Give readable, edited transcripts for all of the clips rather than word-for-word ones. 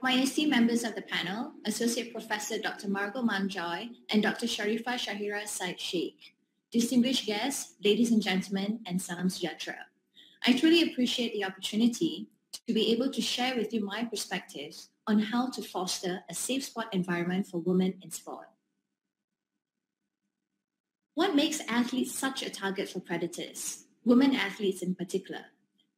my esteemed members of the panel, Associate Professor Dr. Margot Manjoy and Dr. Sharifa Shahira Said Sheikh, distinguished guests, ladies and gentlemen, and Salam Sejahtera. I truly appreciate the opportunity to be able to share with you my perspectives on how to foster a safe sport environment for women in sport. What makes athletes such a target for predators, women athletes in particular?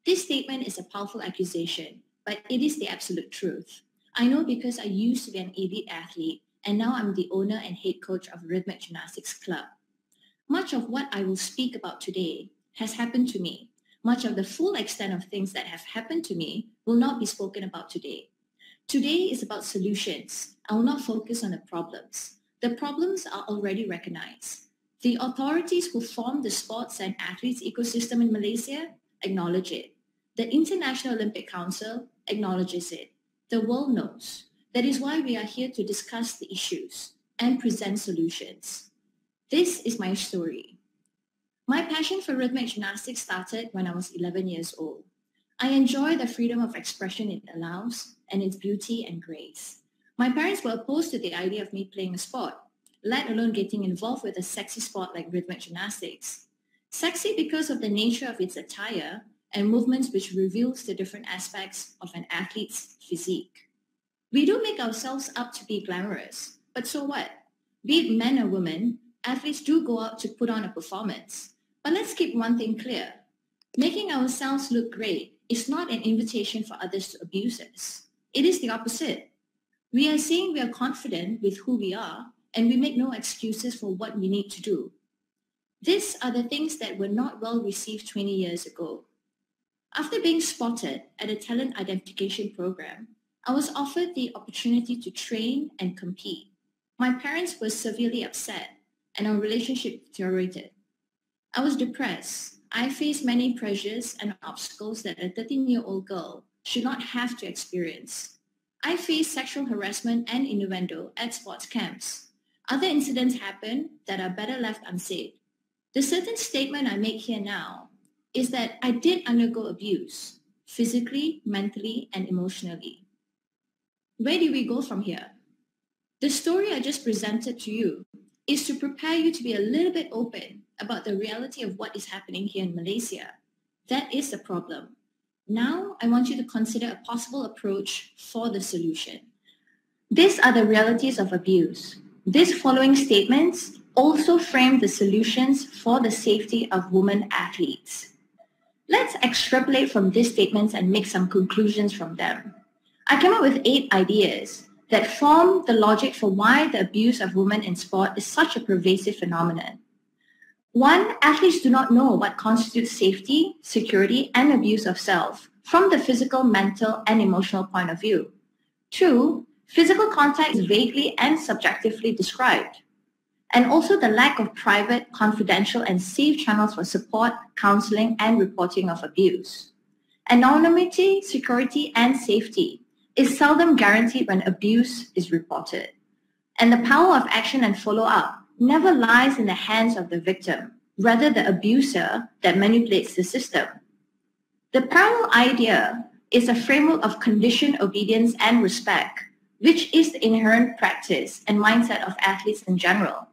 This statement is a powerful accusation, but it is the absolute truth. I know because I used to be an elite athlete, and now I'm the owner and head coach of a rhythmic gymnastics club. Much of what I will speak about today has happened to me. Much of the full extent of things that have happened to me will not be spoken about today. Today is about solutions. I will not focus on the problems. The problems are already recognized. The authorities who form the sports and athletes ecosystem in Malaysia acknowledge it. The International Olympic Council acknowledges it. The world knows. That is why we are here to discuss the issues and present solutions. This is my story. My passion for rhythmic gymnastics started when I was 11 years old. I enjoy the freedom of expression it allows and its beauty and grace. My parents were opposed to the idea of me playing a sport, let alone getting involved with a sexy sport like rhythmic gymnastics. Sexy because of the nature of its attire and movements which reveals the different aspects of an athlete's physique. We do make ourselves up to be glamorous, but so what? Be it men or women, athletes do go out to put on a performance. But let's keep one thing clear. Making ourselves look great is not an invitation for others to abuse us. It is the opposite. We are saying we are confident with who we are, and we make no excuses for what we need to do. These are the things that were not well received 20 years ago. After being spotted at a talent identification program, I was offered the opportunity to train and compete. My parents were severely upset, and our relationship deteriorated. I was depressed. I faced many pressures and obstacles that a 13-year-old girl should not have to experience. I faced sexual harassment and innuendo at sports camps. Other incidents happen that are better left unsaid. The certain statement I make here now is that I did undergo abuse, physically, mentally, and emotionally. Where do we go from here? The story I just presented to you is to prepare you to be a little bit open about the reality of what is happening here in Malaysia. That is the problem. Now, I want you to consider a possible approach for the solution. These are the realities of abuse. These following statements also frame the solutions for the safety of women athletes. Let's extrapolate from these statements and make some conclusions from them. I came up with 8 ideas that form the logic for why the abuse of women in sport is such a pervasive phenomenon. 1, athletes do not know what constitutes safety, security, and abuse of self from the physical, mental, and emotional point of view. 2, physical contact is vaguely and subjectively described. And also the lack of private, confidential, and safe channels for support, counseling, and reporting of abuse. Anonymity, security, and safety is seldom guaranteed when abuse is reported. And the power of action and follow-up never lies in the hands of the victim, rather the abuser that manipulates the system. The parallel idea is a framework of conditioned obedience and respect, which is the inherent practice and mindset of athletes in general.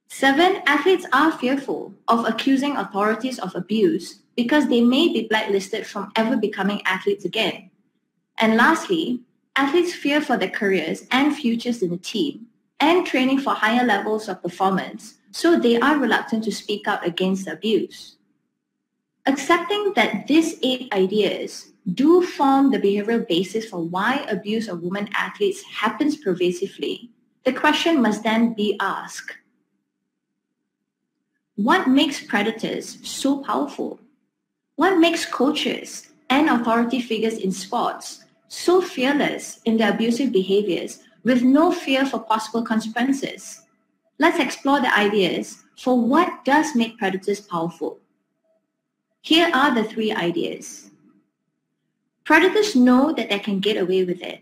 7, athletes are fearful of accusing authorities of abuse because they may be blacklisted from ever becoming athletes again. And lastly, athletes fear for their careers and futures in the team and training for higher levels of performance, so they are reluctant to speak out against abuse. Accepting that these 8 ideas do form the behavioral basis for why abuse of women athletes happens pervasively, the question must then be asked. What makes predators so powerful? What makes coaches and authority figures in sports so fearless in their abusive behaviors with no fear for possible consequences? Let's explore the ideas for what does make predators powerful. Here are the 3 ideas. Predators know that they can get away with it.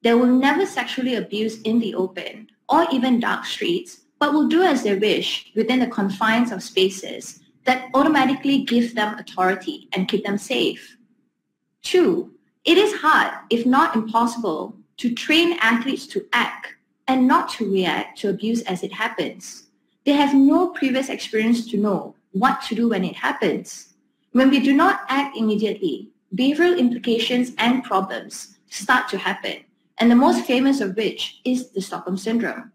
They will never sexually abuse in the open or even dark streets, but will do as they wish within the confines of spaces that automatically give them authority and keep them safe. 2, it is hard, if not impossible, to train athletes to act and not to react to abuse as it happens. They have no previous experience to know what to do when it happens. When we do not act immediately, behavioral implications and problems start to happen, and the most famous of which is the Stockholm Syndrome.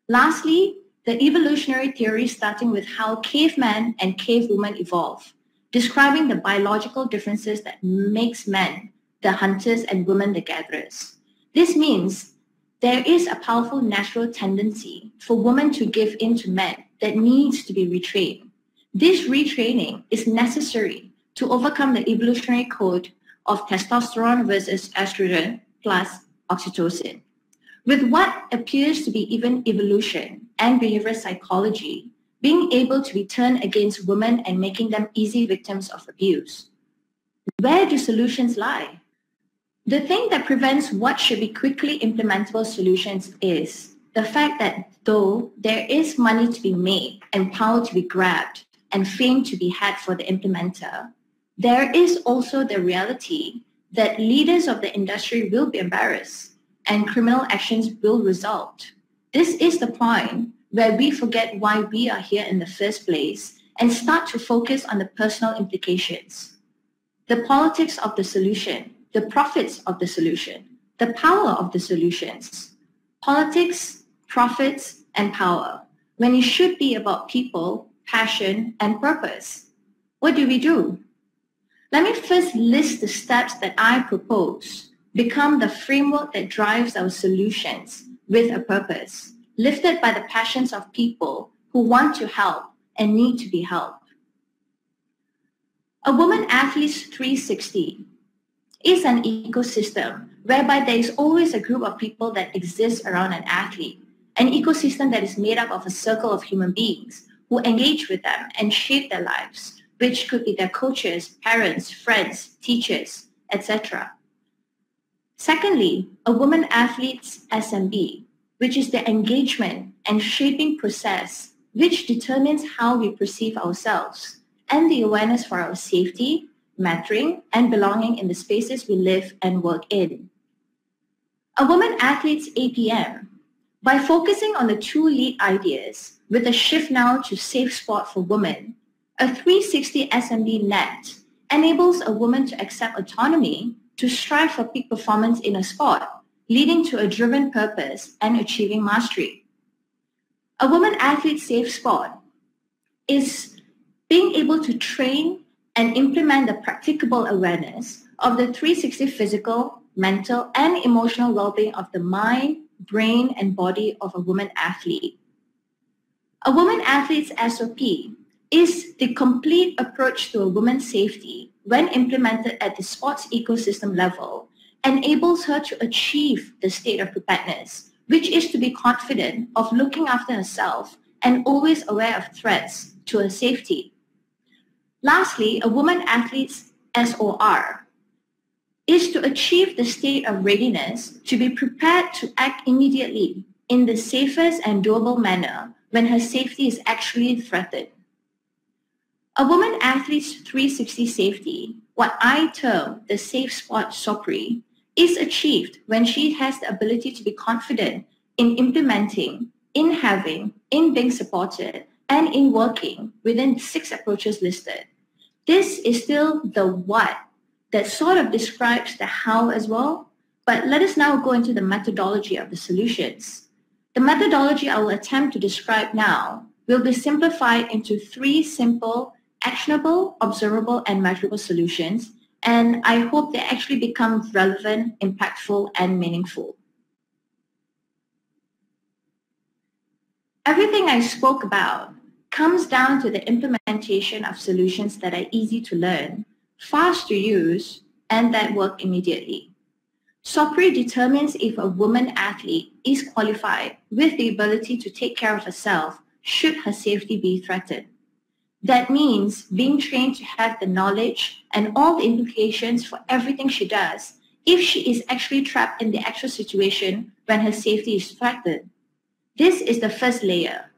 Lastly, the evolutionary theory starting with how caveman and cavewoman evolve, describing the biological differences that makes men the hunters and women the gatherers. This means there is a powerful natural tendency for women to give in to men that needs to be retrained. This retraining is necessary to overcome the evolutionary code of testosterone versus estrogen plus oxytocin. With what appears to be even evolution and behavioral psychology being able to be turned against women and making them easy victims of abuse. Where do solutions lie? The thing that prevents what should be quickly implementable solutions is the fact that though there is money to be made and power to be grabbed and fame to be had for the implementer, there is also the reality that leaders of the industry will be embarrassed and criminal actions will result. This is the point where we forget why we are here in the first place and start to focus on the personal implications. The politics of the solution, the profits of the solution, the power of the solutions. Politics, profits, and power, when it should be about people, passion, and purpose. What do we do? Let me first list the steps that I propose become the framework that drives our solutions with a purpose, lifted by the passions of people who want to help and need to be helped. A Woman Athlete's 360 is an ecosystem whereby there is always a group of people that exist around an athlete, an ecosystem that is made up of a circle of human beings who engage with them and shape their lives, which could be their coaches, parents, friends, teachers, etc. Secondly, a Woman Athlete's SMB, which is the engagement and shaping process which determines how we perceive ourselves and the awareness for our safety, mattering, and belonging in the spaces we live and work in. A Woman Athlete's APM, by focusing on the two lead ideas with a shift now to safe sport for women, a 360 SMB net enables a woman to accept autonomy to strive for peak performance in a sport, leading to a driven purpose and achieving mastery. A Woman Athlete Safe Sport is being able to train and implement the practicable awareness of the 360 physical, mental, and emotional well-being of the mind, brain, and body of a woman athlete. A Woman Athlete's SOP is the complete approach to a woman's safety when implemented at the sports ecosystem level, enables her to achieve the state of preparedness, which is to be confident of looking after herself and always aware of threats to her safety. Lastly, a Woman Athlete's SOR is to achieve the state of readiness to be prepared to act immediately in the safest and doable manner when her safety is actually threatened. A Woman Athlete's 360 safety, what I term the safe spot SOPRI, is achieved when she has the ability to be confident in implementing, in having, in being supported, and in working within the 6 approaches listed. This is still the what that sort of describes the how as well, but let us now go into the methodology of the solutions. The methodology I will attempt to describe now will be simplified into 3 simple, actionable, observable, and measurable solutions, and I hope they actually become relevant, impactful, and meaningful. Everything I spoke about comes down to the implementation of solutions that are easy to learn, fast to use, and that work immediately. SOPRI determines if a woman athlete is qualified with the ability to take care of herself should her safety be threatened. That means being trained to have the knowledge and all the implications for everything she does if she is actually trapped in the actual situation when her safety is threatened. This is the first layer,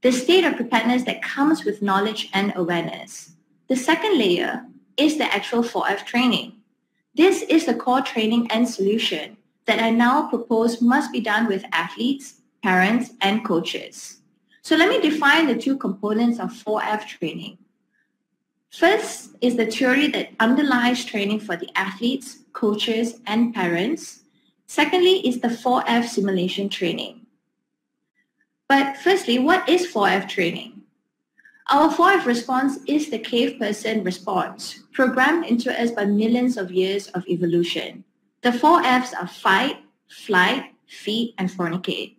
the state of preparedness that comes with knowledge and awareness. The second layer is the actual 4F training. This is the core training and solution that I now propose must be done with athletes, parents, and coaches. So let me define the two components of 4F training. First is the theory that underlies training for the athletes, coaches, and parents. Secondly is the 4F simulation training. But firstly, what is 4F training? Our 4F response is the cave person response, programmed into us by millions of years of evolution. The 4Fs are fight, flight, feed, and fornicate.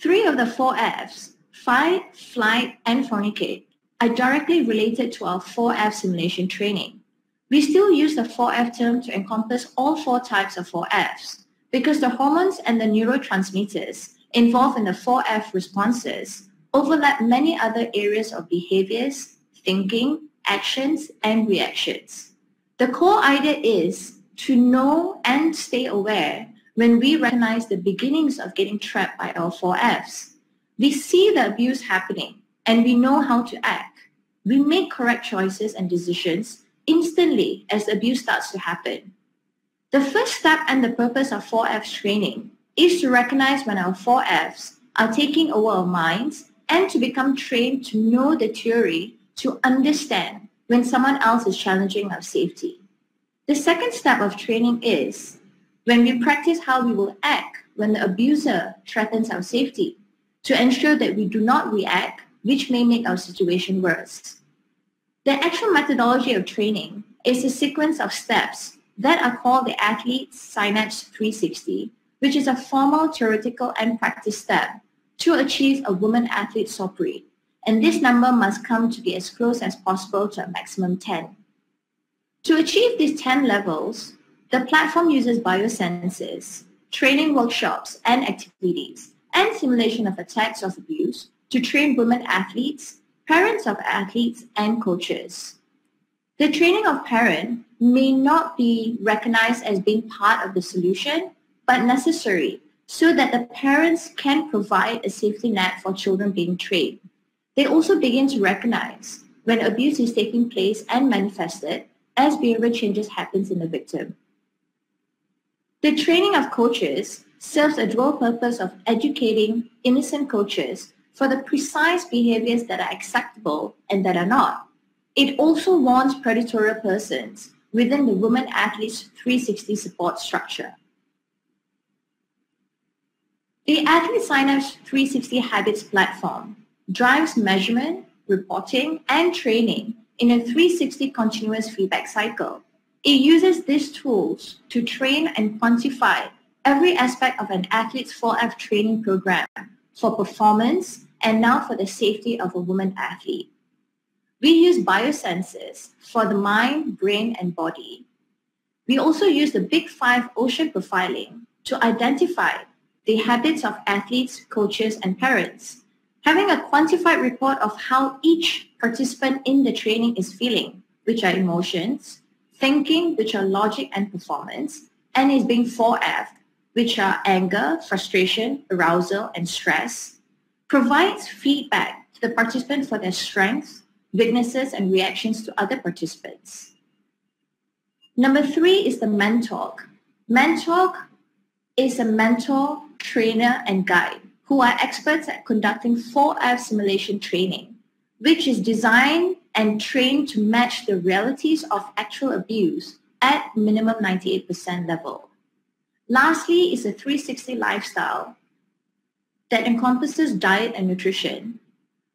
3 of the 4Fs, fight, flight, and fornicate, are directly related to our 4F simulation training. We still use the 4F term to encompass all 4 types of 4Fs because the hormones and the neurotransmitters involved in the 4F responses overlap many other areas of behaviors, thinking, actions, and reactions. The core idea is to know and stay aware when we recognize the beginnings of getting trapped by our 4Fs. We see the abuse happening and we know how to act. We make correct choices and decisions instantly as the abuse starts to happen. The first step and the purpose of 4F training is to recognize when our 4Fs are taking over our minds and to become trained to know the theory to understand when someone else is challenging our safety. The second step of training is when we practice how we will act when the abuser threatens our safety to ensure that we do not react, which may make our situation worse. The actual methodology of training is a sequence of steps that are called the Athlete Synapse 360, which is a formal theoretical and practice step to achieve a woman athlete SOPRI, and this number must come to be as close as possible to a maximum 10. To achieve these 10 levels, the platform uses biosensors, training workshops and activities, and simulation of attacks of abuse to train women athletes, parents of athletes, and coaches. The training of parent may not be recognized as being part of the solution, but necessary so that the parents can provide a safety net for children being trained. They also begin to recognize when abuse is taking place and manifested as behavior changes happens in the victim. The training of coaches serves a dual purpose of educating innocent coaches for the precise behaviors that are acceptable and that are not. It also warns predatory persons within the Women Athletes 360 support structure. The Athlete Synapse 360 Habits platform drives measurement, reporting, and training in a 360 continuous feedback cycle. It uses these tools to train and quantify every aspect of an athlete's 4F training program for performance and now for the safety of a woman athlete. We use biosensors for the mind, brain, and body. We also use the Big 5 ocean profiling to identify the habits of athletes, coaches, and parents, having a quantified report of how each participant in the training is feeling, which are emotions, thinking, which are logic and performance, and is being 4F, which are anger, frustration, arousal, and stress, provides feedback to the participant for their strengths, weaknesses, and reactions to other participants. Number 3 is the mentor. Mentor is a mentor, trainer, and guide who are experts at conducting 4F simulation training, which is designed and trained to match the realities of actual abuse at minimum 98% level. Lastly is a 360 lifestyle that encompasses diet and nutrition,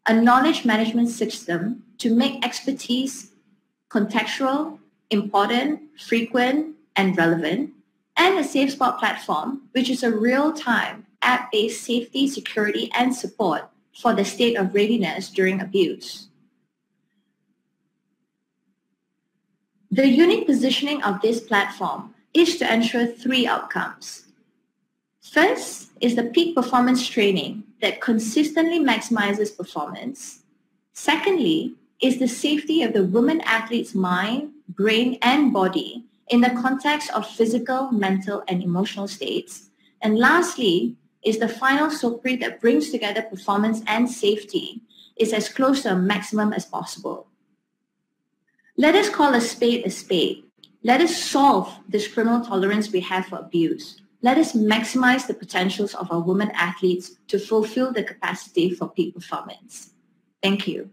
a knowledge management system to make expertise contextual, important, frequent, and relevant, and a safe spot platform, which is a real-time app-based safety, security, and support for the state of readiness during abuse. The unique positioning of this platform is to ensure 3 outcomes. First is the peak performance training that consistently maximizes performance. Secondly is the safety of the woman athlete's mind, brain, and body in the context of physical, mental, and emotional states. And lastly is the final SOPRI that brings together performance and safety is as close to a maximum as possible. Let us call a spade a spade. Let us solve this criminal tolerance we have for abuse. Let us maximize the potentials of our women athletes to fulfill the capacity for peak performance. Thank you.